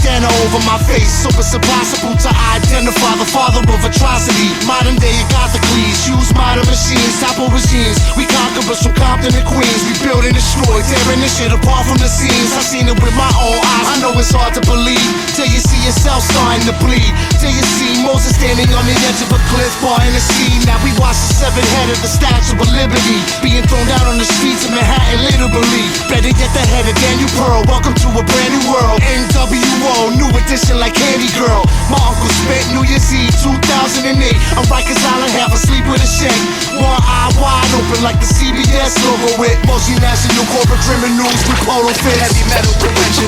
bandana over my face, so it's impossible to identify the father of atrocity. Modern day Agathocles, use modern machines, topple regimes. We conquerors from Compton and Queens. We build and destroy, tearing this shit apart from the scenes. I seen it with my own eyes, I know it's hard to believe, till you see yourself starting to bleed, till you see Moses standing on the edge of a cliff, parting the sea. Now we watch the severed head of the Statue of Liberty being thrown down on the streets of Manhattan, literally. Better get the head of Daniel Pearl. Welcome to a brand new world. NWO, new edition like Candy Girl. My uncle spent New Year's Eve 2008 on Rikers Island, half asleep with a shake. One eye wide open like the CBS logo with multinational corporate criminals with polo fits. Heavy metal convention.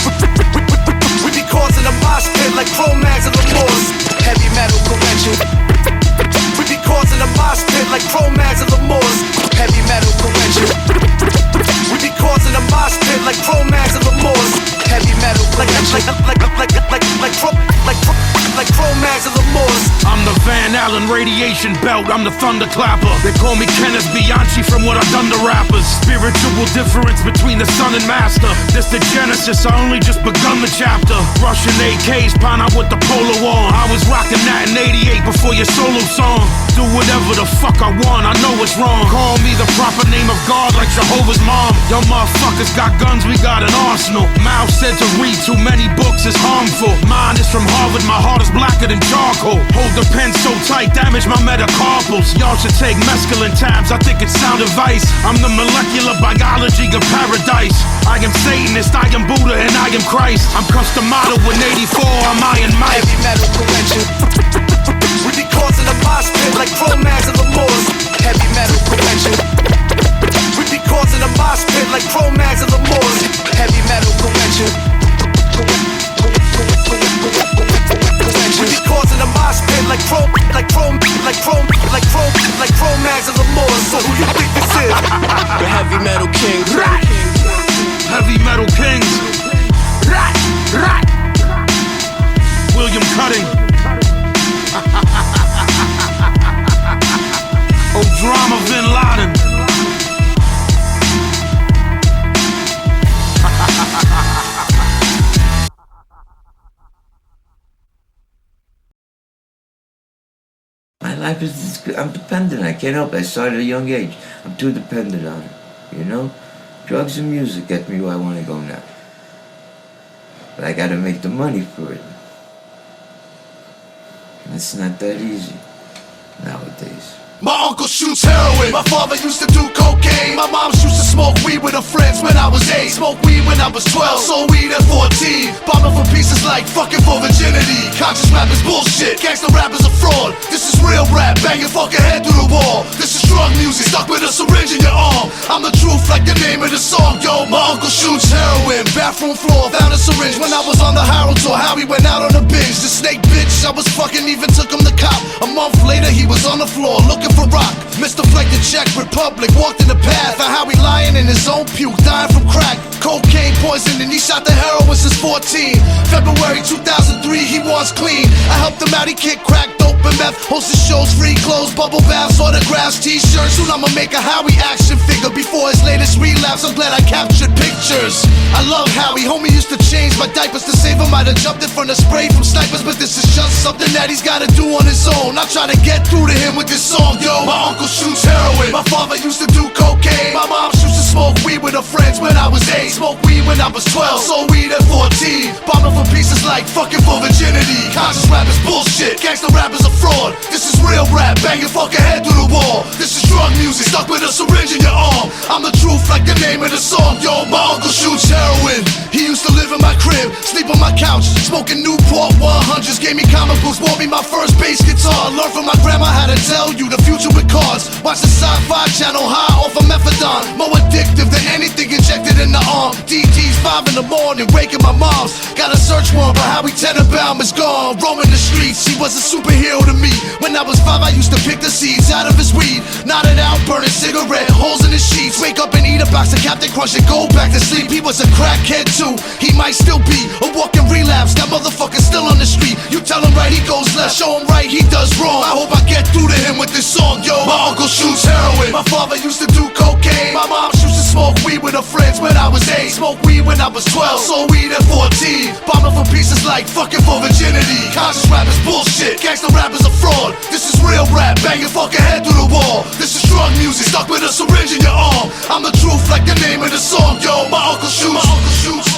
We be causing a mosh pit like Cro-Mags and Lemurs. Heavy metal convention. We be causing a mosh pit like Cro-Mags and Lemurs. Heavy metal convention. We be causing a mosh pit like Cro-Mags and Lemurs. Heavy metal like Cro-Mags and Lemurs. I'm the Van Allen radiation belt, I'm the thunderclapper. They call me Kenneth Bianchi from what I've done to rappers. Spiritual difference between the son and master. This the genesis, I only just begun the chapter. Russian AKs, pound out with the polo on. I was rocking that in 88 before your solo song. Do whatever the fuck I want, I know it's wrong. Call me the proper name of God like Jehovah's mom. Yo motherfuckers got guns, we got an arsenal. Mao said to read too many books is harmful. Mine is from Harvard, my heart is blacker than charcoal. Hold the pen so tight, damage my metacarpals. Y'all should take mescaline tabs, I think it's sound advice. I'm the molecular biology of paradise. I am Satanist, I am Buddha, and I am Christ. I'm custom model with 84, I'm Iron Mike. Heavy metal convention. We be causing a mosh pit like Cro-Mags and Lemurs. Heavy metal convention. We be causing a mosh pit like Cro-Mags and Lemurs. Heavy metal convention. We be causing a mosh pit like Cro-Mags and Lemurs. So who you think this is? The heavy metal kings. Heavy metal kings. William Cutting. Drama Bin Laden. My life is, I'm dependent, I can't help it. I started at a young age. I'm too dependent on it, you know? Drugs and music get me where I want to go now. But I gotta make the money for it. And it's not that easy nowadays. My uncle shoots heroin, my father used to do cocaine. My mom used to smoke weed with her friends when I was 8. Smoked weed when I was 12, sold weed at 14. Bombing for pieces like fucking for virginity. Conscious rap is bullshit, gangsta rap is a fraud. This is real rap, bang your fucking head through the wall. This is drug music, stuck with a syringe in your arm. I'm the truth like the name of the song, yo. My uncle shoots heroin, bathroom floor, found a syringe when I was on the Harold tour. How he went out on a binge, the snake bitch I was fucking even took him to cop. A month later he was on the floor looking for rock. Mr. Fleck the Czech Republic walked in the path. Found how he lying in his own puke, dying from crack. Cocaine poison and he shot the heroin since 14. February 2003 he was clean. I helped him out, he kicked crack, dope and meth. Hosted shows, free clothes, bubble baths, autographs, t-shirts. Soon I'ma make a Howie action figure. Before his latest relapse, I'm glad I captured pictures. I love Howie, homie used to change my diapers to save him. I'd have jumped in front of spray from snipers, but this is just something that he's gotta do on his own. I try to get through to him with this song, yo. My uncle shoots heroin, my father used to do cocaine. My mom used to smoke weed with her friends when I was 8. Smoked weed when I was 12, sold weed at 14. Bombing for pieces like fucking for virginity. Conscious rap is bullshit, gangsta rap is a fraud. This is real rap, bang your fucking head through the wall. This is drug music, stuck with a syringe in your arm. I'm the truth like the name of the song, yo. My uncle shoots heroin, he used to live in my crib, sleep on my couch, smoking Newport 100s. Gave me comic books, bought me my first bass guitar. Learned from my grandma how to tell you the future with cards. Watch the sci-fi channel high off of methadone. More addictive than anything injected in the arm. DT's 5 in the morning, waking my moms. Got a search warrant, but Howie Tenenbaum is gone. Roaming the streets, he was a superhero to me. When I was 5, I used to pick the seeds out of his weed. Nodded out, burning cigarette, holes in his sheets. Wake up and eat a box of Captain Crunch and go back to sleep. He was a crackhead too, he might still be a walking relapse. That motherfucker's still on the street. You tell him right, he goes left. Show him right, he does wrong. I hope I get through to him with this song, yo. My uncle shoots heroin, my father used to do cocaine. My mom used to smoke weed with her friends when I was 8. 8. Smoked weed when I was 12, sold weed at 14. Bombing for pieces like fucking for virginity. Conscious rap is bullshit, gangsta rap is a fraud. This is real rap, bang your fucking head through the wall. This is drug music, stuck with a syringe in your arm. I'm the truth like the name of the song, yo. My uncle shoots.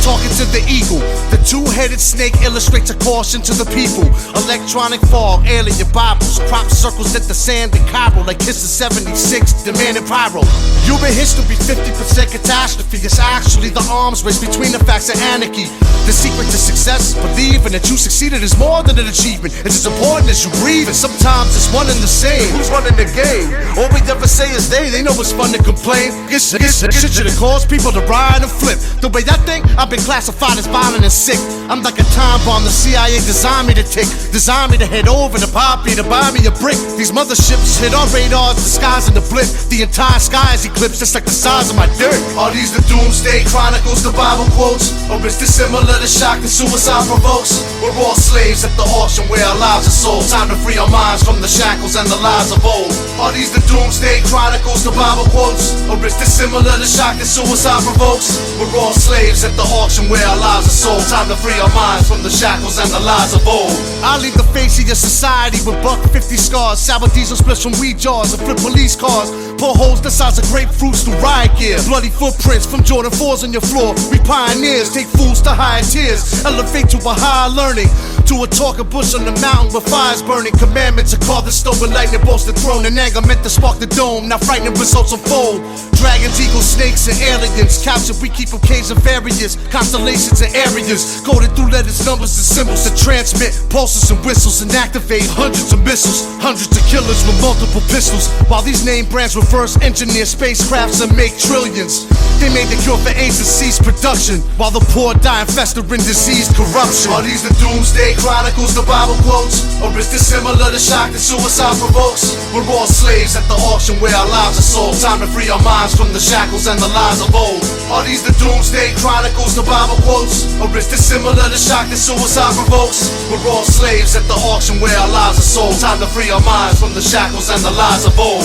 Talking to the eagle, the two-headed snake illustrates a caution to the people. Electronic fog, alien Bibles, crop circles at the sand in Cairo like Kiss of 76, demanding pyro. Human history 50% catastrophe. It's actually the arms race between the facts and anarchy. The secret to success is believing that you succeeded is more than an achievement. It's as important as you breathe, and sometimes it's one and the same. Who's running the game? All we ever say is they know it's fun to complain. This shit should cause people to ride and flip. The way I think, I've been classified as violent and sick. I'm like a time bomb the CIA designed me to tick. Designed me to head over to Poppy to buy me a brick. These motherships hit our radars, disguising the blip. The entire sky is eclipsed, just like the size of my dick. Are these the doomsday chronicles, the Bible quotes? Or is this similar to shock that suicide provokes? We're all slaves at the auction where our lives are sold. Time to free our minds from the shackles and the lies of old. Are these the doomsday chronicles, the Bible quotes? Or is this similar to shock that suicide provokes? We're all slaves at the auction where our lives are sold. Time to free our minds from the shackles and the lies of old. I leave the face of your society with buck 50 scars. Sour diesel splits from weed jars and flip police cars. Pull holes the size of grapefruits through riot gear. Bloody footprints from Jordan 4s on your floor. We pioneers take fools to higher tiers. Elevate to a higher learning. To a talking bush on the mountain with fires burning. Commandments are carved in stone with lightning bolts the throne. And anger meant to spark the dome. Now frightening results unfold. Dragons, eagles, snakes, and aliens. Captured, we keep them caves and various constellations and areas. Coded through letters, numbers, and symbols to transmit pulses and whistles and activate hundreds of missiles. Hundreds of killers with multiple pistols. While these name brands reverse engineer spacecrafts and make trillions. They made the cure for AIDS and cease production. While the poor die and fester in diseased corruption. Are these the doomsday chronicles, the Bible quotes? Or is this similar to shock that suicide provokes? We're all slaves at the auction where our lives are sold. Time to free our minds from the shackles and the lies of old. Are these the doomsday chronicles, the Bible quotes? Or is this similar to shock that suicide provokes? We're all slaves at the auction where our lives are sold. Time to free our minds from the shackles and the lies of old.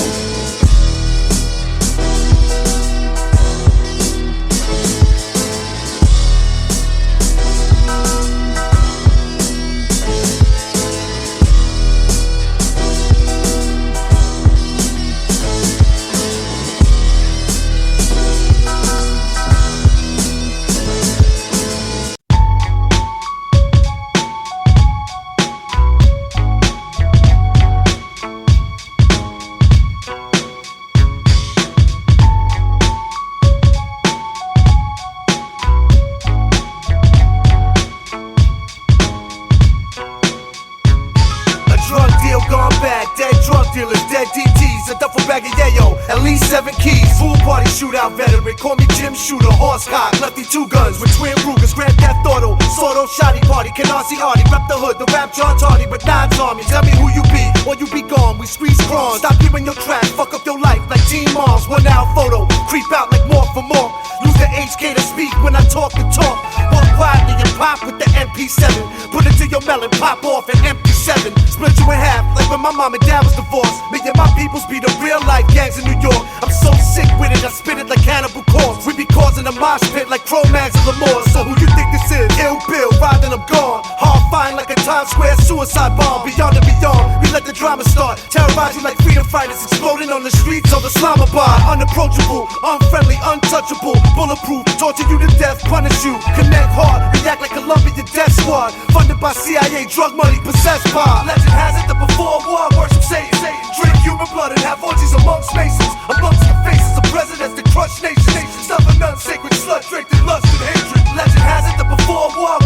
Shootout veteran, call me Jim Shooter, horsecock, lefty two guns with twin Rugers, Grand Theft Auto, Sordo, Shotty Party, Canarsie Artie, rep the hood, the rap John Tardy, but Nods Army, tell me who you be, or you be gone, we squeeze prawns, stop you in your tracks, fuck up your life like Teen Moms, 1 hour photo, creep out like more for more, lose the HK to speak when I talk the talk, walk quietly and pop with the MP7, put it to your melon, pop off an MP7, split you in half, like when my mom and dad was divorced, me and my peoples be the real life gangs in New York, I'm so sick with it, I spit it like Cannibal Corpse. We be causing a mosh pit like Cro-Mags and Lamore. So who you think this is? Ill Bill, riding I'm gone. Hard fine like a Times Square suicide bomb. Beyond and beyond, we let the drama start. Terrorize you like freedom fighters exploding on the streets of Islamabad. Unapproachable, unfriendly, untouchable, bulletproof. Torture you to death, punish you. Connect hard, react like Columbia Death Squad. Funded by CIA, drug money, possessed by. Legend has it that before war, worship Satan. Drink human blood and have orgies amongst masons. Amongst the faces of presidents that crush nations. Stuff a nun, sacred slut, draped in lust and hatred. Legend has it that before war,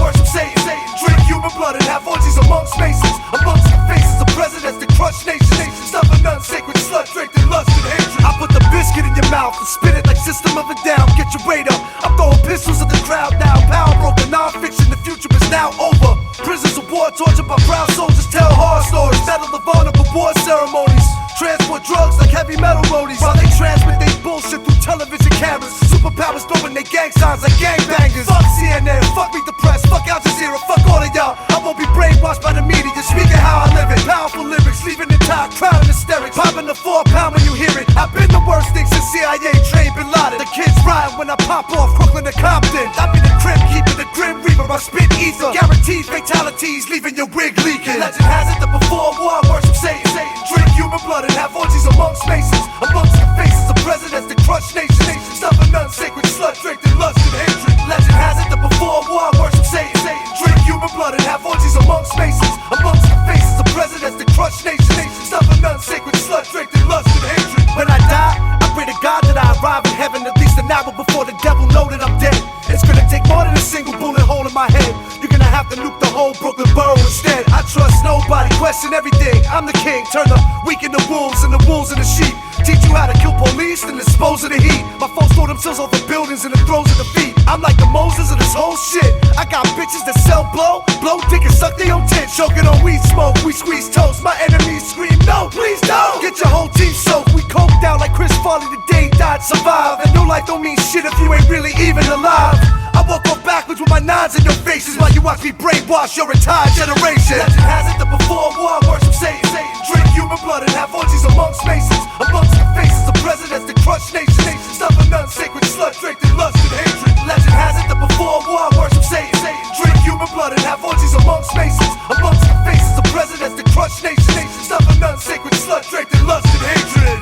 blood and have orgies amongst masons, amongst the faces of presidents that crush nations. Stuffing unsacred slut draped in lust and hatred. I put the biscuit in your mouth and spit it like System of a Down. Get your weight up. I'm throwing pistols at the crowd now. Power broken, non-fiction. The future is now over. Prisons of war tortured by proud soldiers tell horror stories. Settle the vulnerable war ceremonies. Transport drugs like heavy metal roadies while they transmit they bullshit through television cameras. Superpowers throwing their gang signs like gangbangers. Fuck CNN, fuck Meet the Press, fuck Al Jazeera, fuck all of y'all. I won't be brainwashed by the media, speaking how I live it. Powerful lyrics, leaving the top, crowd hysterics. Popping the 4-pound when you hear it. I've been the worst thing since CIA trained Bin Laden. The kids rhyme when I pop off Brooklyn to Compton. I be the crib keeper, the grim reaper. I spit ether, guaranteed fatalities, leaving your wig leaking. Legend has it that before war, worship Satan. Drink human blood and have orgies amongst masons, amongst the faces of presidents that crush nations. Stuffing unsacred slut draped in lust and hatred. Legend has it that before war, worship Satan. Drink human blood and have orgies amongst masons, amongst the faces of presidents that crush nations. Stuffing unsacred slut draped in lust and hatred. When I die, I pray to God that I arrive in heaven at least an hour before the devil know that I'm dead. It's gonna take more than a single bullet hole in my head. You're gonna have to nuke the whole Brooklyn borough instead. I trust nobody, question everything. I'm the king, turn the weak into wolves and the wolves into sheep. Teach you how to kill police and dispose of the heat. My foes throw themselves over buildings and the throes of defeat. I'm like the Moses of this whole shit. I got bitches that sell blow dick and suck their own tit. Choking on weed smoke, we squeeze toast. My enemies scream, no, please don't. Get your whole team soaked, we coked out like Chris Farley the day he died, survive. And no life don't mean shit if you ain't really even alive. I walk off backwards with my nines in your faces while you watch me brainwash your entire generation. Legend has it that before war, worship Satan. Drink human blood and have orgies amongst masons, amongst the faces of presidents that crush nations. Stuffing unsacred slut draped in lust and hatred. Legend has it that before war, worship Satan. Drink human blood and have orgies amongst masons, amongst the faces of presidents that crush nations. Stuffing unsacred slut draped in lust and hatred.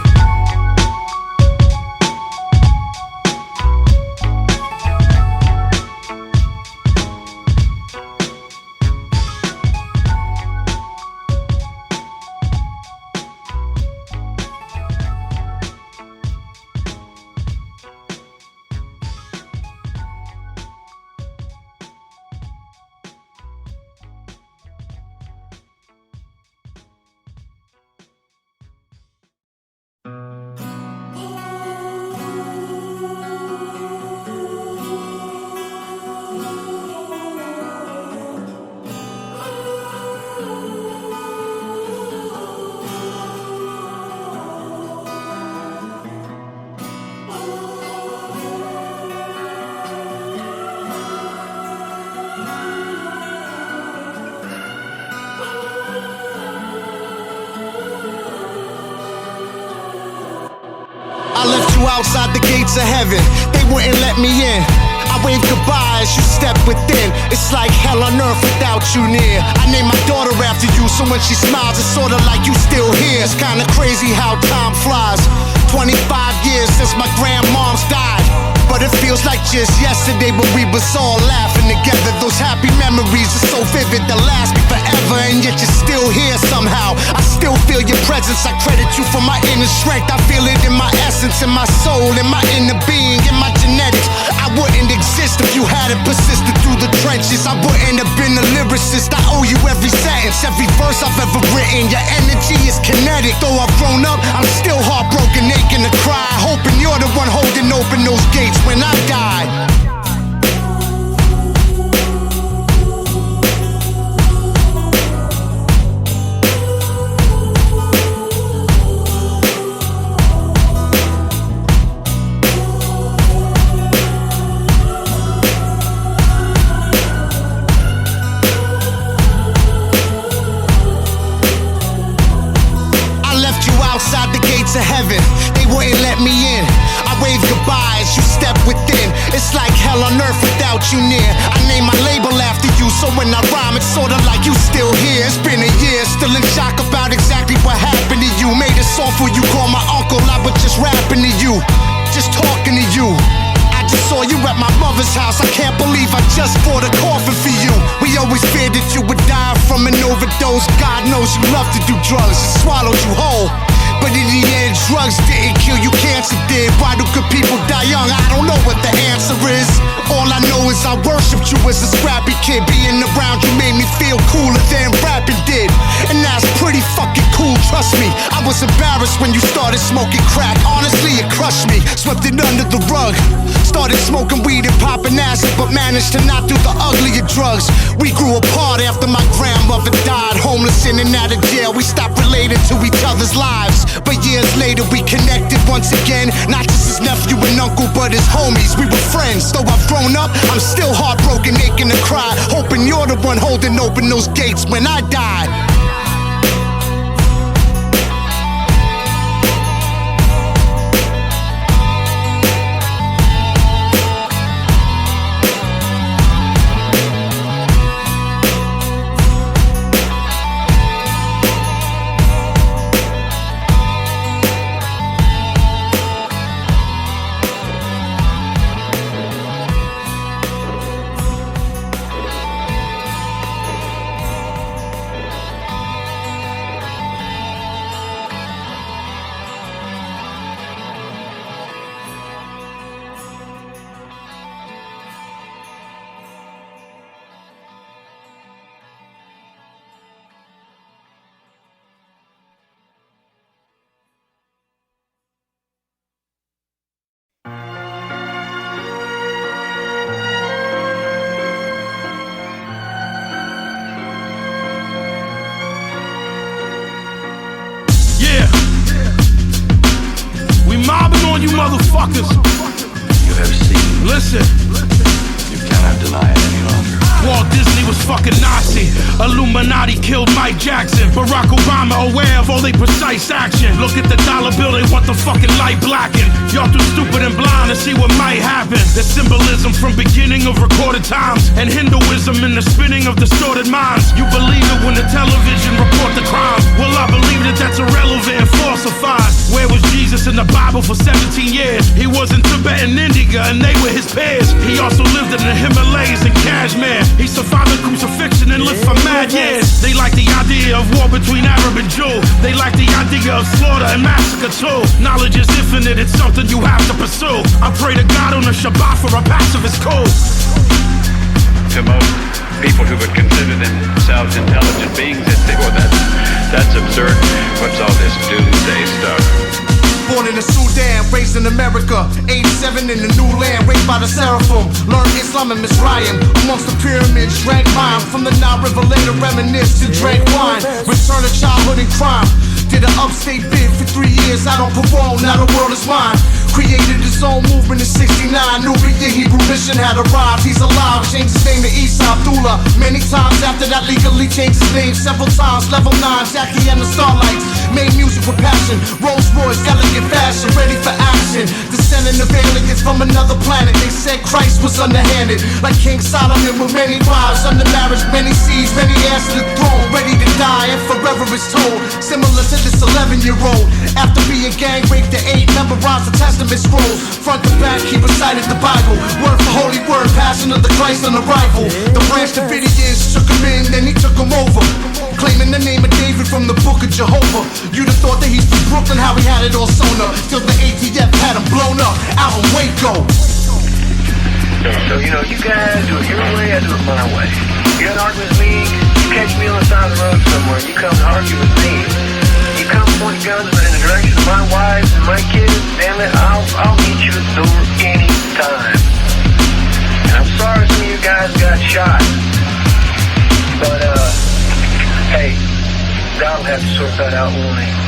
I left you outside the gates of heaven, they wouldn't let me in. I waved goodbye as you stepped within. It's like hell on earth without you near. I named my daughter after you, so when she smiles, it's sorta like you still here. It's kinda crazy how time flies. 25 years since my grandmom's died, but it feels like just yesterday when we was all laughing together. Those happy memories are so vivid, they'll last me forever. And yet you're still here somehow. I still feel your presence, I credit you for my inner strength. I feel it in my essence, in my soul, in my inner being, in my genetics. I wouldn't exist if you hadn't persisted through the trenches. I wouldn't have been a lyricist. I owe you every sentence, every verse I've ever written. Your energy is kinetic. Though I've grown up, I'm still heartbroken, aching to cry, hoping you're the one holding open those gates when I die. Outside the gates of heaven, they wouldn't let me in. I waved goodbye as you stepped within. It's like hell on earth without you near. I named my label after you, so when I rhyme, it's sorta like you still here. It's been a year, still in shock about exactly what happened to you. Made it soft for you, call my uncle, I was just rapping to you, just talking to you. I just saw you at my mother's house, I can't believe I just bought a coffin for you. We always feared that you would die from an overdose. God knows you love to do drugs, it swallowed you whole. But in the end, drugs didn't kill you, cancer did. Why do good people die young? I don't know what the answer is. All I know is I worshipped you as a scrappy kid. kid. Being around you made me feel cooler than rapping did. And that's pretty fucking cool, trust me. I was embarrassed when you started smoking crack. Honestly, it crushed me, swept it under the rug. Started smoking weed and popping acid, but managed to not do the uglier drugs. We grew apart after my grandmother died. Homeless in and out of jail, we stopped relating to each other's lives. But years later we connected once again. Not just his nephew and uncle, but his homies. We were friends. Though I've grown up, I'm still heartbroken, aching to cry, hoping you're the one holding open those gates when I die. You motherfuckers. You have seen. Listen. You cannot deny it any longer. Walt Disney was fucking Nazi. Illuminati killed Mike Jackson. Barack Obama aware of all they precise action. Look at the dollar bill, they want the fucking light blackened. Y'all too stupid and blind to see what might happen. The symbolism from beginning of recorded times, and Hinduism in the spinning of distorted minds. You believe it when the television report the crime. Well, I believe that that's irrelevant and falsified. Where was Jesus in the Bible for 17 years? He was in Tibet and India, and they were his peers. He also lived in the Himalayas and Kashmir. He survived the crucifixion and lived for mad years. They like the idea of war between Arab and Jew. They like the idea of slaughter and massacre too. Knowledge is infinite, it's something you have to pursue. I pray to God on the Shabbat for a pacifist code. To most people who would consider themselves intelligent beings, they say, well, that's absurd. What's all this doomsday stuff? Born in the Sudan, raised in America, 87 in the new land, raised by the Seraphim. Learned Islam and Mizraim, amongst the pyramids, drank wine. From the Nile River later reminisced and drank wine. Return to childhood and crime. Did an upstate bid for 3 years, out on parole, now the world is mine. Created his own movement in 69, Nubia Hebrew mission had arrived. He's alive, changed his name to Isa Abdullah. Many times after that, legally changed his name several times. Level 9, Jackie and the Starlights. Made music with passion, Rolls Royce, elegant fashion, ready for action. Descending of aliens from another planet. They said Christ was underhanded, like King Solomon with many wives. Under marriage, many seeds, many heirs to the throne. Ready to die and forever is told. Similar to this 11-year-old. After being gang raped at 8, memorized the Testament scrolls. Front to back, he recited the Bible. Word for holy word, passion of the Christ on arrival. The branch Davidians shook him in, then he took him over. Claiming the name of David from the book of Jehovah. You'd have thought that he's from Brooklyn, how he had it all sewn up. Till the ATF had him blown up, out in Waco. So, you know, you guys do it your way, I do it my way. You gotta argue with me, you catch me on the side of the road somewhere, you come to argue with me. You come point guns in the direction of my wife and my kids, damn it, I'll meet you at the door anytime. And I'm sorry some of you guys got shot. But, hey, God will have to sort that out, won't he?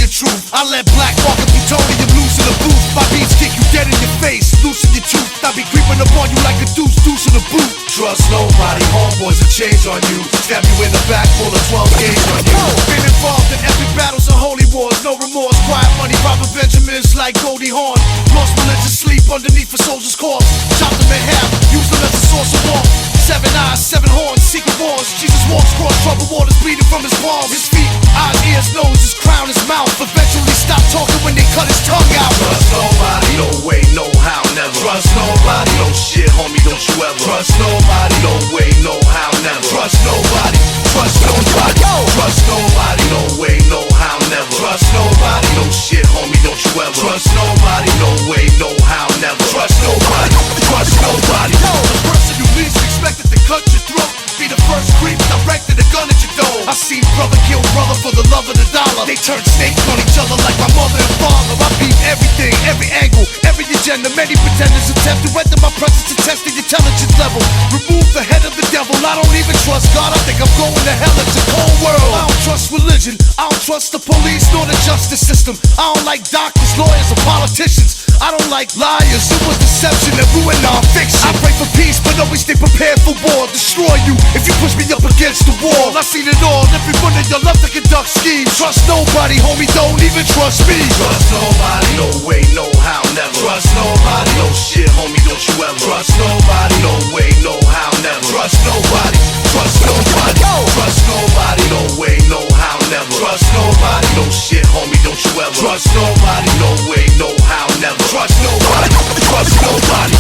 the truth. I let black market plutonium loose in the booth. My beats kick you dead in your face, loosen your tooth. I be creeping up on you like a deuce in the boot. Trust nobody, homeboys will change on you. Stab you in the back, pull a 12 gauge on you. Been involved in epic battles and holy wars, no remorse. Quiet money, robbing Benjamins like Goldie Hawn. Lost religious sleep underneath a soldier's corpse. Chopped them in half, used them as a source of warmth. 7 eyes, 7 horns, secret wars. Jesus walks across troubled waters, bleeding from his palms. His feet, eyes, ears, nose, his crown, his mouth. Eventually stop talking when they cut his tongue out. Trust nobody, no way, no how, never. Trust nobody, no shit, homie, don't you ever. Trust nobody, no way, no how, never. Trust nobody, trust nobody. Trust nobody, no way, no how, never. Trust nobody, no shit, homie, don't you ever. Trust nobody, no way, no how, never. Trust nobody, trust nobody. The person you least expected to cut your throat be the first creep directed a gun at your dome. I seen brother kill brother for the love of the dollar. They turn snakes on each other like my mother and father. I beat everything, every angle, every agenda. Many pretenders attempt to enter my presence to test the intelligence level. Remove the head of the devil. I don't even trust God. I think I'm going to hell. It's a cold world. I don't trust religion. I don't trust the police nor the justice system. I don't like doctors, lawyers, or politicians. I don't like liars who with deception and ruin non-fiction. I pray for peace, but always stay prepared for war. Destroy you if you push me up against the wall. I seen it all, everyone in your love to conduct schemes. Trust nobody, homie, don't even trust me. Trust nobody, no way, no how, never. Trust nobody, no shit, homie, don't you ever. Trust nobody, no way, no how, never. Trust nobody, trust nobody. Trust nobody, no way, no how, never. Trust nobody, no shit, homie, don't you ever. Trust nobody, no way, no how, never. Trust nobody, trust nobody.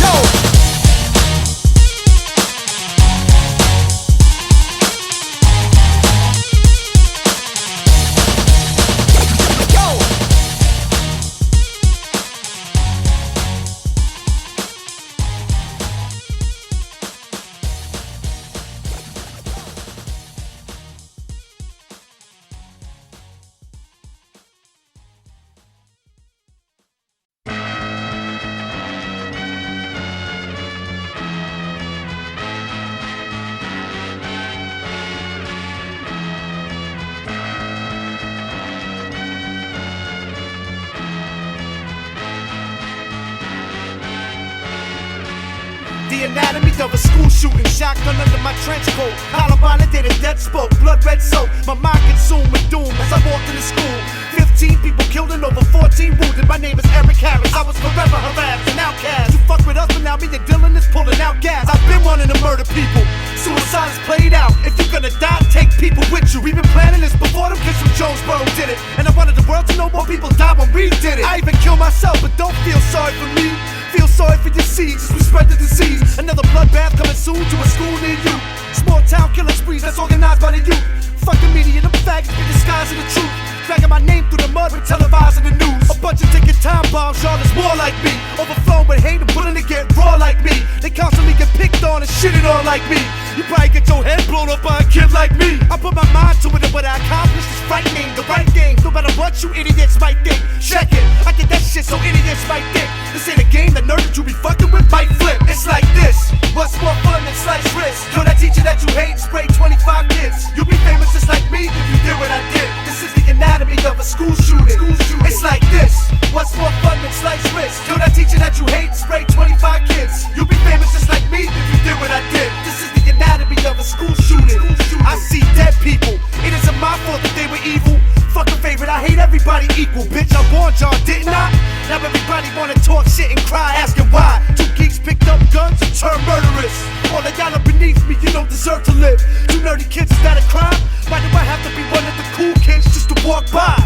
The anatomy of a school shooting, shotgun under my trench coat. Columbine did a death spoke, blood red soap. My mind consumed with doom as I walked into school. 15 people killed and over 14 wounded. My name is Eric Harris. I was forever harassed and outcast. You fuck with us, but now me and Dylan is pulling out gas. I've been wanting to murder people. Suicide is played out. If you're gonna die, take people with you. We've been planning this before them kids from Jonesboro did it. And I wanted the world to know more people died when we did it. I even killed myself, but don't feel sorry for me. Feel sorry for your seeds, we spread the disease. Another bloodbath coming soon to a school near you. Small town killing sprees that's organized by the youth. Fuck the media, them faggots be disguising the truth. Dragging my name through the mud with televising the news. A bunch of ticking time bombs, y'all is more like me. Overflowing with hate and willing to get raw like me. They constantly get picked on and shitted on like me. You probably get your head blown up by a kid like me. I put my mind to it and what I accomplished is frightening. The right game, no matter what you idiots might think. Check it, I did that shit so idiots might think. This ain't a game, the nerd that you be fucking with might flip. It's like this, what's more fun than slice wrist? Yo, that teacher that you hate sprayed 25 kids. You'll be famous just like me if you did what I did. This is the anatomy of a school shooting. It's like this, what's more fun than slice wrist? Yo, that teacher that you hate sprayed 25 kids. You'll be famous just like me if you did what I did. This is the anatomy of a school shooting. I see dead people, it isn't my fault that they were evil. Fucking favorite, I hate everybody equal. Bitch, I warned y'all, didn't I? Now everybody wanna talk shit and cry, asking why. Two geeks picked up guns and turned murderers. All of y'all are beneath me, you don't deserve to live. Two nerdy kids, is that a crime? Why do I have to be one of the cool kids just to walk by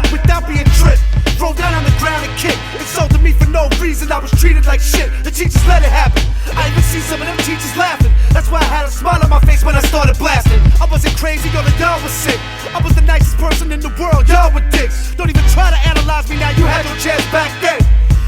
without being tripped? Throw down on the ground and kick. Insulted me for no reason, I was treated like shit. The teachers let it happen. I even see some of them teachers laughing. That's why I had a smile on my face when I started blasting. I wasn't crazy, all of y'all was sick. I was the nicest person in the world, y'all were dicks. Don't even try to analyze me now, you had no chance back then.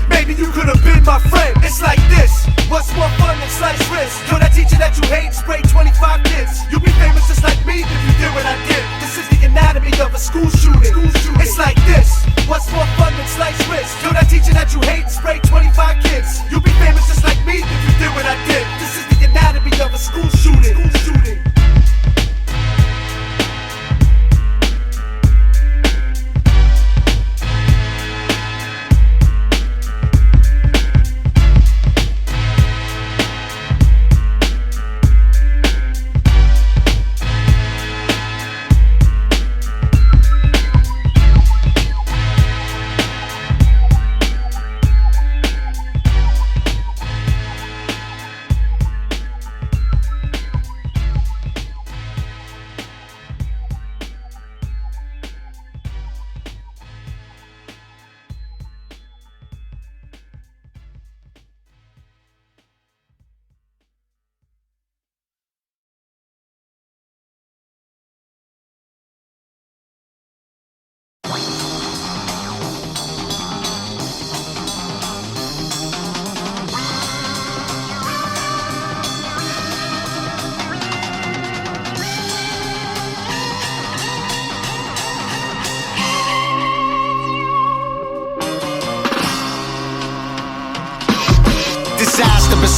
Maybe you could've been my friend. It's like this, what's more fun than slice wrist? Yo, that teacher that you hate sprayed 25 kids. You'll be famous just like me if you did what I did. This is the anatomy of a school shooting. It's like this, what's more fun than slice wrist? Yo, that teacher that you hate sprayed 25 kids. You'll be famous just like me if you did what I did. This is the anatomy of a school shooting.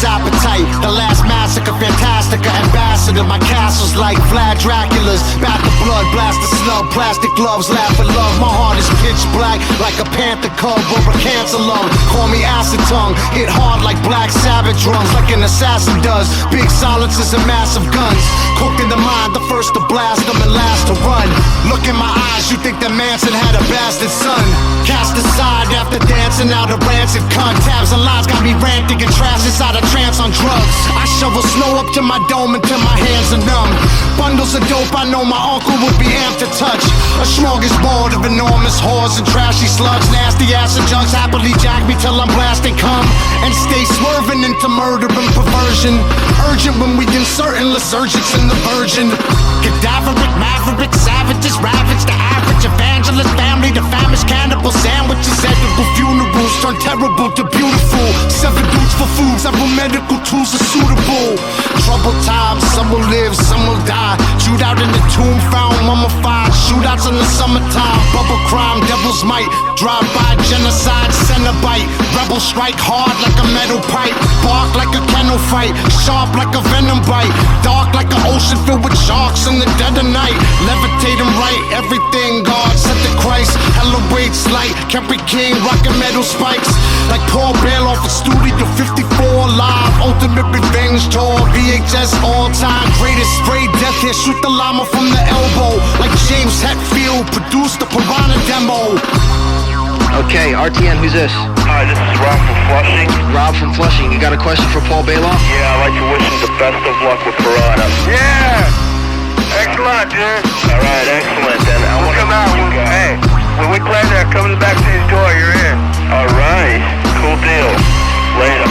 appetite. The last massacre, Fantastica, ambassador. My castle's like Vlad Dracula's. Bath of blood, blast the slug, plastic gloves, laugh at love. My heart is pitch black like a panther cub or a cancer lung. Call me acid tongue, hit hard like Black Sabbath drums, like an assassin does. Big silences and massive guns. Cooked in the mind, the first to blast them and last to run. Look in my eyes, you think that Manson had a bastard son. Cast aside after dancing out a rancid cunt. Tabs and lines got me ranting and trash inside a trance on drugs. I shovel snow up to my dome until my hands are numb. Bundles of dope I know my uncle would be amped to touch. A smorgasbord of enormous whores and trashy slugs. Nasty acid jugs happily jack me till I'm blasting cum. And stay swerving into murder and perversion. Urgent when we inserting lysergics in the virgin. Cadaveric, maverick, savages ravage the average evangelist family. The famished cannibal sandwiches, edible funerals turn terrible to beautiful. 7 dudes for food, several medical tools are suitable. Troubled times, some will live, some will die. Shoot out in the tomb, found mummified. Shootouts in the summertime, bubble crime, devil's might. Drive by, genocide, Cenobite. Rebels strike hard like a metal pipe. Bark like a kennel fight, sharp like a venom bite. Dark like an ocean filled with sharks in the dead of night. Levitating right, everything God sent to Christ. Hella waits light, Capri King rocking metal spikes. Like Paul Bailoff of Studio 54 live. Ultimate revenge tour, VHS all time greatest. Spray death here, shoot the llama from the elbow. Like James Hetfield produced the Piranha demo. Okay, RTN, who's this? Hi, this is Rob from Flushing. Rob from Flushing. You got a question for Paul Bailoff? Yeah, I'd like to wish him the best of luck with Piranha. Yeah! Excellent, dude. Alright, excellent. Then I want to come out. Hey, when we play there, come to the backstage door, you're in. Alright, cool deal. Later.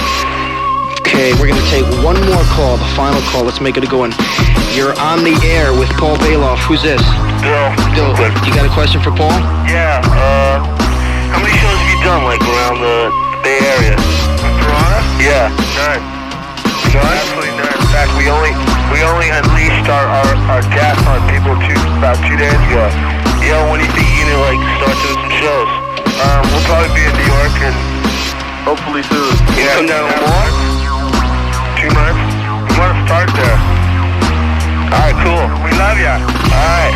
Okay, we're gonna take one more call, the final call. Let's make it a good one. You're on the air with Paul Bailoff. Who's this? Bill. You got a question for Paul? Yeah, how many shows have you done, like, around the Bay Area? Piranha? Yeah. None. Absolutely none. In fact, we only unleashed our gas on people about 2 days ago. Yeah, when do you think you can, like, start doing some shows? We'll probably be in New York and hopefully soon. You come down more? 2 months? We want to start there. Alright, cool. We love ya. Alright.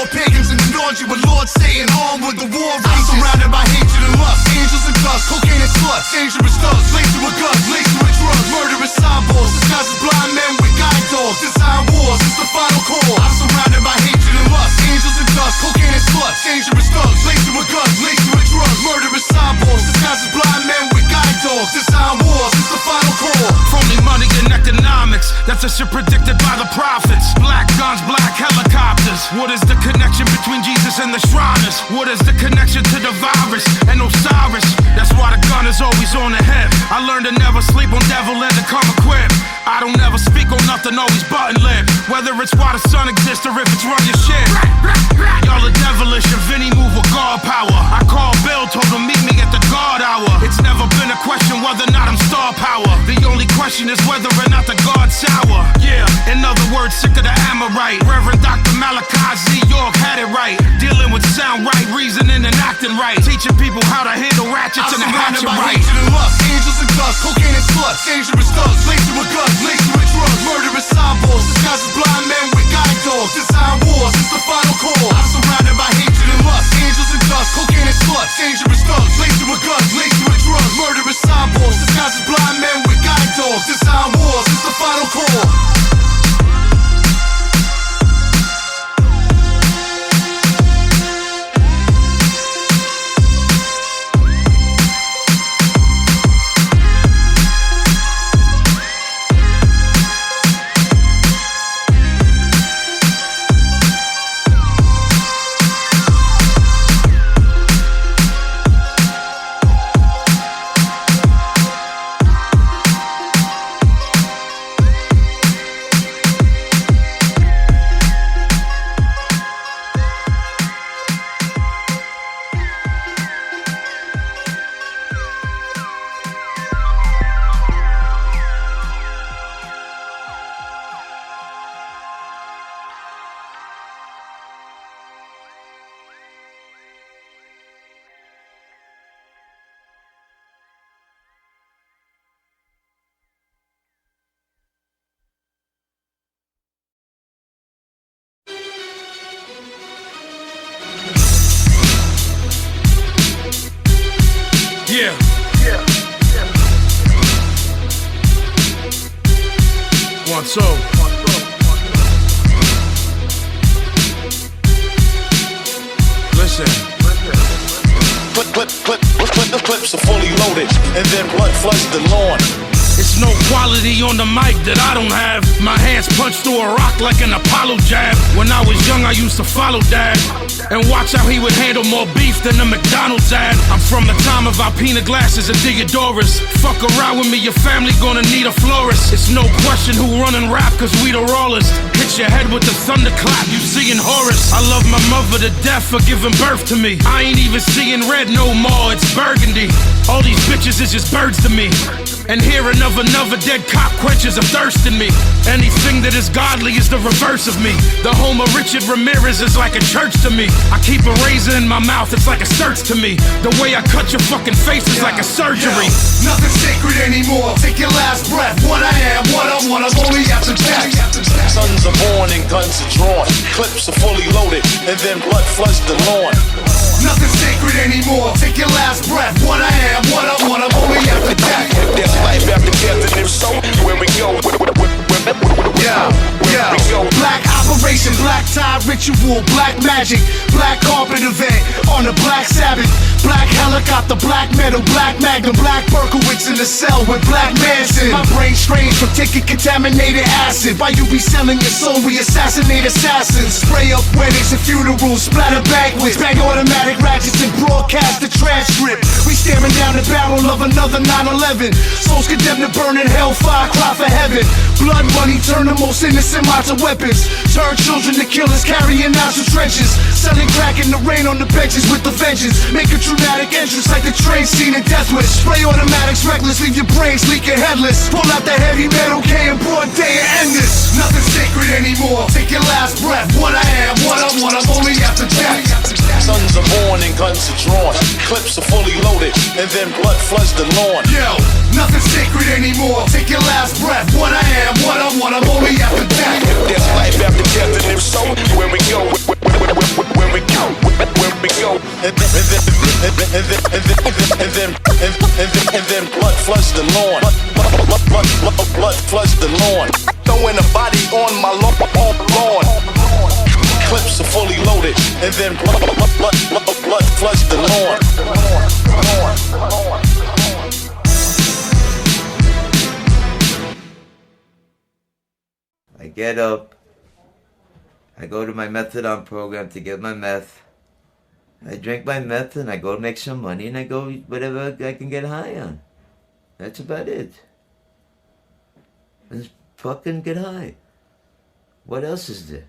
more pagans in the laundry with Lord saying on with the war rages. I'm surrounded by hatred and lust, angels and dust, cocaine and sluts, dangerous thugs, laced with guns, laced with drugs, murderous cyborgs, disguised as blind men with guide dogs, design wars, it's the final call. I'm surrounded by hatred and lust, angels and dust, cocaine and sluts, dangerous thugs, laced with guns, laced with drugs, murderous cyborgs, disguised as blind men with guide dogs, design wars, it's the final call. Phony money and economics, that's a shit predicted by the prophets. Black guns, black helicopters. What is the connection between Jesus and the Shriners? What is the connection to the virus and Osiris? That's why the gun is always on the hip. I learned to never sleep on devil and to come equipped. I don't ever speak on nothing, always button lip. Whether it's why the sun exists or if it's run your shit. Y'all are devilish and Vinny move with God power. I called Bill, told him meet me at the God hour. It's never been a question whether or not I'm star power. The only question is whether or not the God's sour. Yeah, in other words, sick of the Amorite. Reverend Dr. Malachi Z. York had it right. Dealing with sound right, reasoning and acting right. Teaching people how to handle ratchets and a hatchet right. Hatred and lust, angels and dust, cocaine and sluts, dangerous thugs, laced with guns, laced with drugs, murderous cyborgs, disguised as blind men with guide dogs, design wars, it's the final call. I'm surrounded by hatred and lust, angels and dust, cocaine and sluts, dangerous thugs, laced with guns, laced with drugs, murderous cyborgs, disguised as blind men with guide dogs, design wars, it's the final call. Yeah. One, two. Listen. The clips are fully loaded, and then blood floods the lawn. It's no quality on the mic that I don't have. My hands punch through a rock like an Apollo jab. When I was young, I used to follow Dad and watch how he would handle more beef than a McDonald's ad. I'm from the time of Alpina glasses and Theodoras. Fuck around with me, your family gonna need a florist. It's no question who running rap, cause we the rawlest. Hit your head with the thunderclap, you seeing Horus. I love my mother to death for giving birth to me. I ain't even seeing red no more, it's burgundy. All these bitches is just birds to me. And hearing of another dead cop quenches a thirst in me. Anything that is godly is the reverse of me. The home of Richard Ramirez is like a church to me. I keep a razor in my mouth, it's like a search to me. The way I cut your fucking face is like a surgery. Nothing's sacred anymore, take your last breath. What I am, what I want, I'm only after death. Sons are born and guns are drawn. Clips are fully loaded, and then blood floods the lawn. Nothing's sacred anymore, take your last breath. What I am, what I want, I'm only after death. There's life after death, and if so, where we go? Black operation, black tie ritual, black magic, black carpet event on the Black Sabbath, black helicopter, black metal, black magnum, black Berkowitz in the cell with Black Manson. My brain strange from taking contaminated acid. Why you be selling your soul? We assassinate assassins. Spray up weddings and funerals, splatter banquets, bang automatic ratchets and broadcast the transcript. We staring down the barrel of another 9/11. Souls condemned to burn in hellfire, cry for heaven. Blood money turn the most innocent minds to weapons. Turn children to killers, carrying out some trenches. Selling crack in the rain on the benches with the vengeance. Make a dramatic entrance like the train scene in Death Wish. Spray automatics reckless, leave your brains leaking headless. Pull out the heavy metal K in broad day and end this. Nothing's sacred anymore, take your last breath. What I am, what I want, I'm only after death. Sons are born and guns are drawn. Clips are fully loaded, and then blood floods the lawn. Yo, nothing's sacred anymore, take your last breath. What I am, what I want, I'm only after death. There's life after death, and if so, where we go? and then blood floods the lawn. Blood floods the lawn. Throwing a body on my lawn. Clips are fully loaded, and then blood floods the lawn. I get up, I go to my methadone program to get my meth. I drink my meth and I go make some money and I go whatever I can get high on. That's about it. Just fucking get high. What else is there?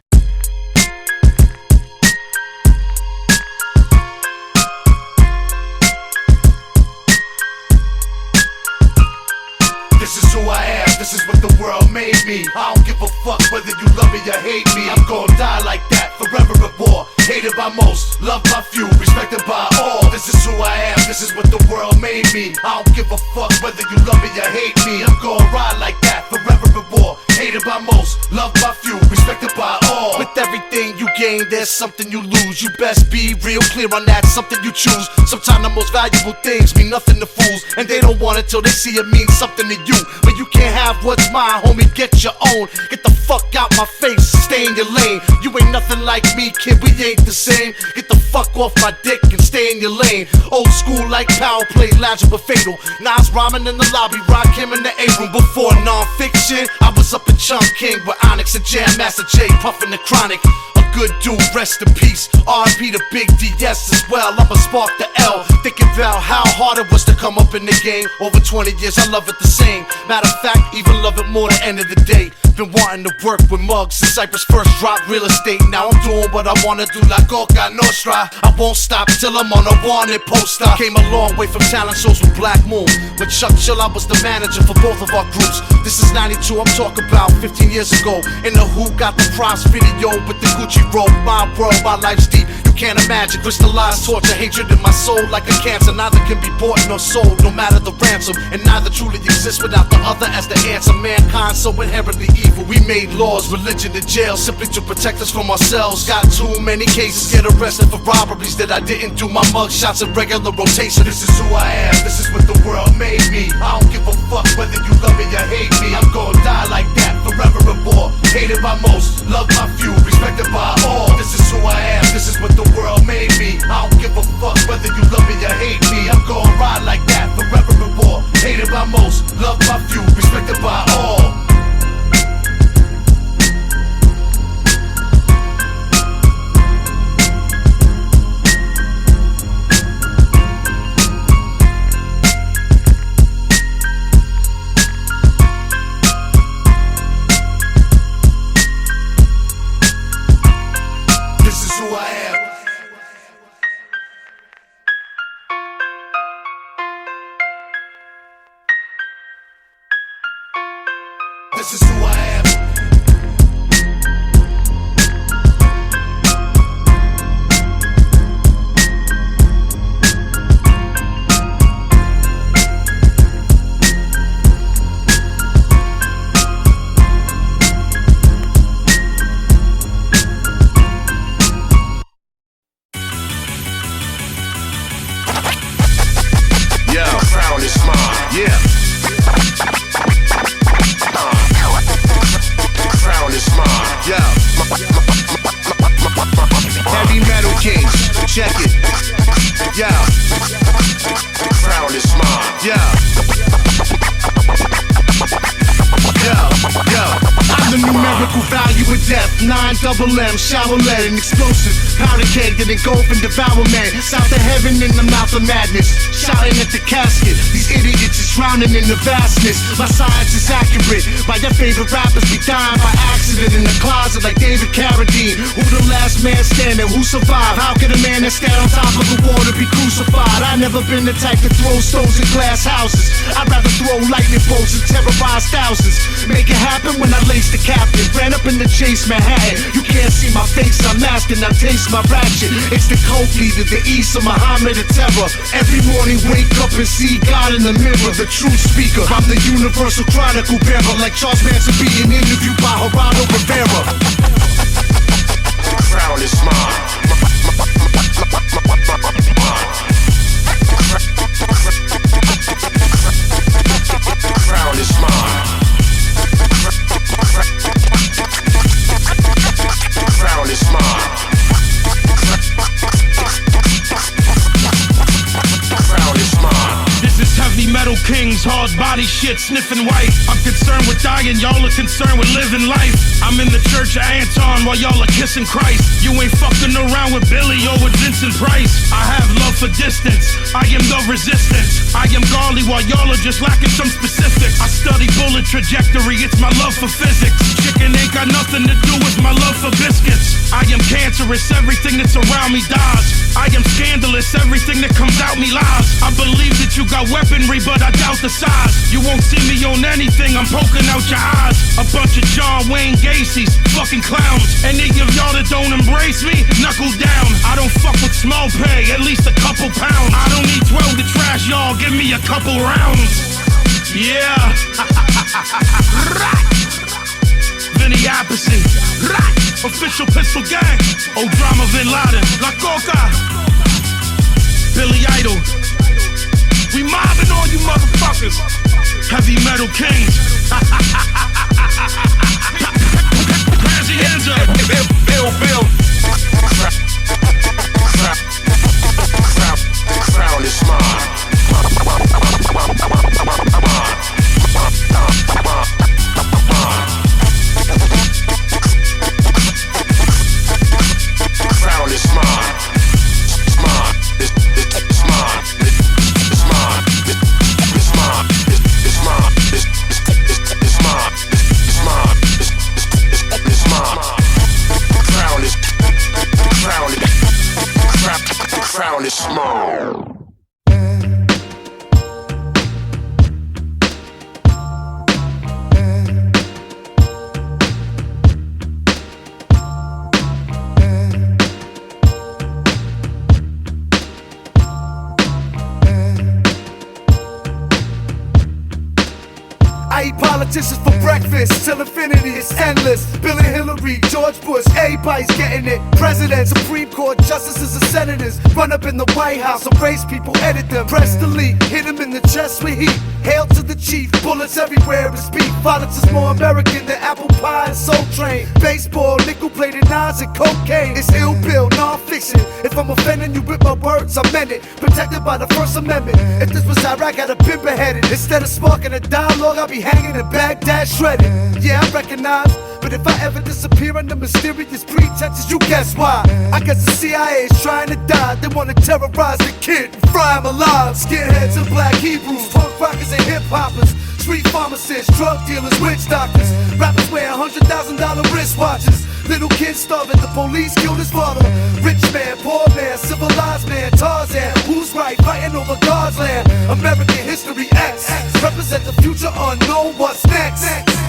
This is who I am, this is what the world made me. I don't give a fuck whether you love me or hate me. I'm gonna die like that, forever at war. Hated by most, loved by few, respected by all. This is who I am, this is what the world made me. I don't give a fuck whether you love me or hate me. I'm gonna ride like that, forever at war. Hated by most, loved by few, respected by all. With everything you gain, there's something you lose. You best be real clear on that, something you choose. Sometimes the most valuable things mean nothing to fools, and they don't want it till they see it means something to you. But you can't have what's mine, homie, get your own. Get the fuck out my face, stay in your lane. You ain't nothing like me, kid, we ain't the same. Get the fuck off my dick and stay in your lane. Old school like power play, logic but fatal. Nas rhyming in the lobby, rock him in the A-room. Before non-fiction, I was up in Chunk King with Onyx and Jam Master J, puffin' the chronic. Good dude, rest in peace. R.I.P. to Big DS as well. I'ma spark the L. Thinking about how hard it was to come up in the game. Over 20 years, I love it the same. Matter of fact, even love it more the end of the day. Been wanting to work with mugs since Cypress first dropped real estate. Now I'm doing what I wanna do like Coca Nostra. I won't stop till I'm on a wanted poster. Came a long way from talent shows with Black Moon. With Chuck Chill, I was the manager for both of our groups. This is 92, I'm talking about 15 years ago. In the Who got the props video with the Gucci robe. My world, my life's deep. You can't imagine. Crystallized torture, hatred in my soul like a cancer. Neither can be bought nor sold, no matter the ransom. And neither truly exists without the other as the answer. Mankind so inherently evil. We made laws, religion, and jail simply to protect us from ourselves. Got too many cases, get arrested for robberies that I didn't do. My mug shots in regular rotation. This is who I am, this is what the world made me. I don't give a fuck whether you love me or hate me. I'm gonna die like that, forever and more. Hated by most, loved by few, respected by all. This is who I am, this is what the world made me. I don't give a fuck whether you love me or hate me. I'm gonna ride like that, forever and more. Hated by most, loved by few, respected by all. This is who I am. Yo, crown is mine. Yeah. Heavy metal kings, check it. Yeah, crown is mine. Yeah, yo, I'm the numerical value of death. 9 double M, shower lead and explosive. Powder keg that engulf and devour man. South of heaven in the mouth of madness. Shouting at the casket. These idiots is drowning in the vastness. My science is accurate. By your favorite rappers be dying by accident in the closet like David Carradine. Who the last man standing? Who survived? How could a man that stand on top of the water be crucified? I never been the type to throw stones in glass houses. I'd rather throw lightning bolts and terrorize thousands. Make it happen when I lace the captain. Ran up in the chase Manhattan. You can't see my face, I'm masking, I taste my ratchet. It's the cult leader, the East of Muhammad and terror. Every morning wake up and see God in the mirror, the true speaker. I'm the universal chronicle bearer, like Charles Manson being interviewed by Gerardo Rivera. The crown is mine. mine. Crown is mine. This is heavy metal kings, hard body shit, sniffing white. I'm concerned with dying, y'all are concerned with living life. I'm in the church of Anton while y'all are kissing Christ. You ain't fucking around with Billy or with Vincent Price. I have love for distance, I am the resistance. I am godly while y'all are just lacking some specifics. I study bullet trajectory, it's my love for physics. Chicken ain't got nothing to do with my love for biscuits. I am cancerous, everything that's around me dies. I am scandalous, everything that comes out me lies. I believe that you got weaponry, but I doubt the size. You won't see me on anything, I'm poking out your eyes. A bunch of John Wayne Gacy's, fucking clowns. Any of y'all that don't embrace me, knuckle down. I don't fuck with small pay, at least a couple pounds. I don't need 12 to trash y'all, give me a couple rounds. Yeah. Vinny Appice, official pistol gang. Drama Bin Laden, La Coca, Billy Idol. We mobbing all you motherfuckers. Heavy metal kings. Hands your hands up. Bill. Crown is mine. Crown is mine. It's mine. It's mine. It's mine. It's mine. It's mine. It's mine. It's mine. It's mine. Crown is small. I eat politicians for breakfast till infinity is endless. Bill and Hillary, George Bush, everybody's getting it. Presidents, Supreme Court justices, and senators run up in the White House, erase people, edit them, press delete, hit them in the chest with heat. Hail to the chief, bullets everywhere is beef. Violence is more American than apple pie and Soul Train. Baseball, nickel-plated knives and cocaine. It's ill bill, non-fiction. If I'm offending you with my words, I meant it. Protected by the First Amendment. If this was Iraq, I'd have been beheaded. Instead of sparking a dialogue, I'll be hanging in Baghdad shredded. Yeah, I recognize, but if I ever disappear under mysterious pretenses, you guess why? I guess the CIA is trying to die. They want to terrorize the kid and fry him alive. Skinheads and black Hebrews, punk rockers and hip-hoppers, street pharmacists, drug dealers, witch doctors. Rappers wear $100,000 wristwatches. Little kids starving, the police killed his father. Rich man, poor man, civilized man, Tarzan. Who's right, fighting over God's land? American history X, represent the future unknown, what's next?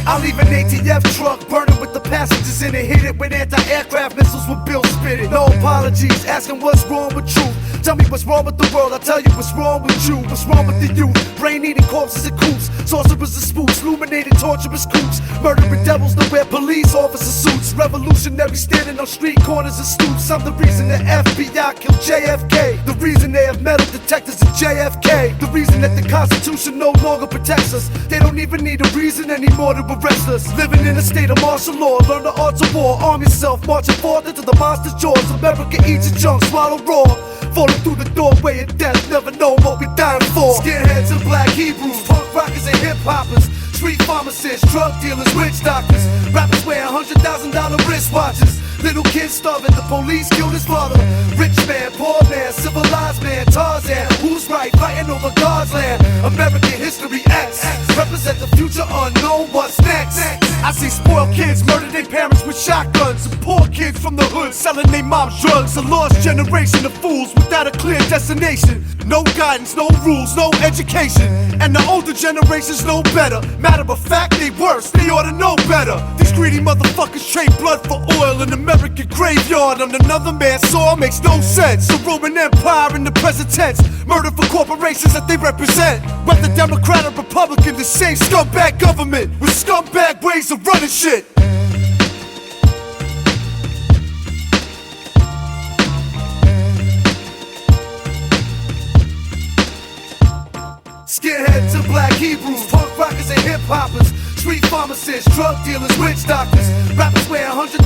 I'll leave an ATF truck burning with the passengers in it. Hit it with anti-aircraft missiles with Bill spit it. No apologies, asking what's wrong with truth. Tell me what's wrong with the world, I'll tell you what's wrong with you. What's wrong with the youth? Brain-eating corpses and coops, sorcerers and spooks, illuminated torturous coops, murdering devils that wear police officer suits, revolutionaries standing on street corners and stoops. I'm the reason the FBI killed JFK, the reason they have metal detectors at JFK, the reason that the Constitution no longer protects us. They don't even need a reason anymore to arrest us. Living in a state of martial law, learn the arts of war, arm yourself, marching forth into the monster's jaws. America eats your junk, swallow raw, falling through the doorway of death, never know what we dying for. Skinheads and black Hebrews, punk rockers and hip-hoppers, street pharmacists, drug dealers, witch doctors. Rappers wear $100,000 wristwatches. Little kids starving, the police killed his father. Rich man, poor man, civilized man, Tarzan. Who's right, fighting over God's land? American history X, represent the future unknown, what's next? I see spoiled kids murder their parents with shotguns, and poor kids from the hood selling their mom's drugs. A lost generation of fools without a clear destination. No guidance, no rules, no education. And the older generations know better. Matter of fact, they worse, they ought to know better. These greedy motherfuckers trade blood for oil in American graveyard on another man's soil. Makes no sense. A Roman Empire in the present tense. Murder for corporations that they represent. Whether Democrat or Republican, the same scumbag government with scumbag ways of running shit. Skinheads and black Hebrews, punk rockers and hip-hoppers, Street pharmacists, drug dealers, witch doctors. Rappers wear $100,000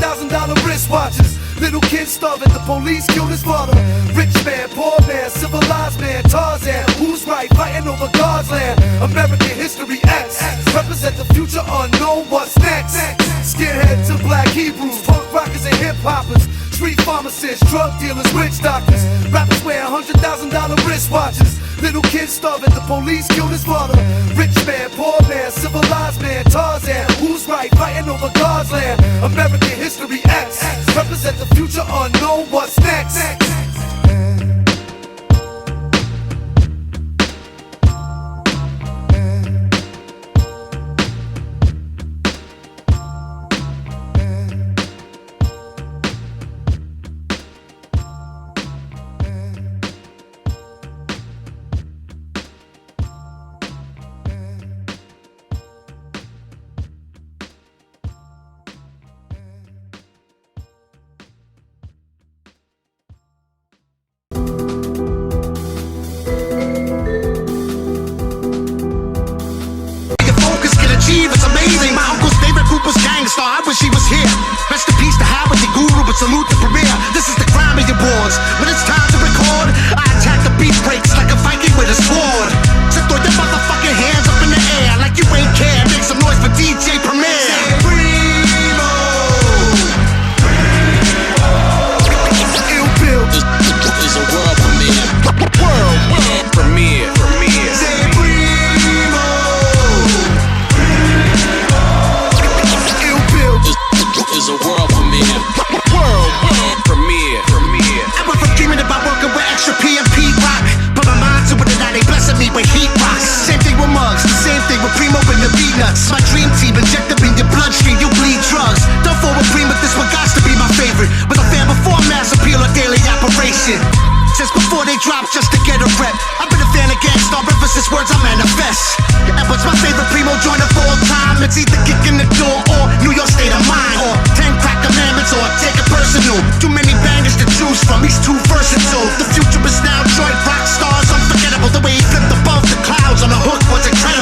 wristwatches. Little kids starving, the police killed his father. Rich man, poor man, civilized man, Tarzan. Who's right, fighting over God's land? American history X. Represent the future unknown, what's next? Skinhead to black Hebrews, punk rockers and hip hoppers. Street pharmacists, drug dealers, witch doctors. Rappers wear $100,000 wristwatches. Little kids starving, the police killed his father. Rich man, poor man, civilized man, Tarzan. Who's right, fighting over God's land? American history X. Represent the future unknown, what's next? It's amazing. My uncle's favorite group was Gangstar. I wish he was here. Rest in peace to Howard, the guru, but salute the premier. This is the Grammy Awards. When it's time to record, I attack the beat breaks like a Viking with a sword. So throw your motherfucking hands up in the air like you ain't care. Make some noise for DJ Premier. Primo. IllBill is a world premiere. World premiere. Say Primo. Is a world premiere. World premiere. I went from dreaming about working with extra PMP rock. Put my mind to it and now they blessing me with heat rocks. Same thing with mugs, the same thing with Primo and the Peanuts. My dream team inject them in your bloodstream, you bleed drugs. Don't forward cream, but this one got to be my favorite. With a fan before mass appeal or daily operation. Since before they drop just to get a rep. I've been a fan of Gangstar ever since words I manifest. And what's my favorite Primo joint of all time? It's either Kicking the Door or New York State of Mind. Or 10 Crack Commandments or Take It Personal. Too many bangers to choose from, he's too versatile. The future is now joint rock stars, unforgettable. The way he flipped above the clouds on a hook was incredible.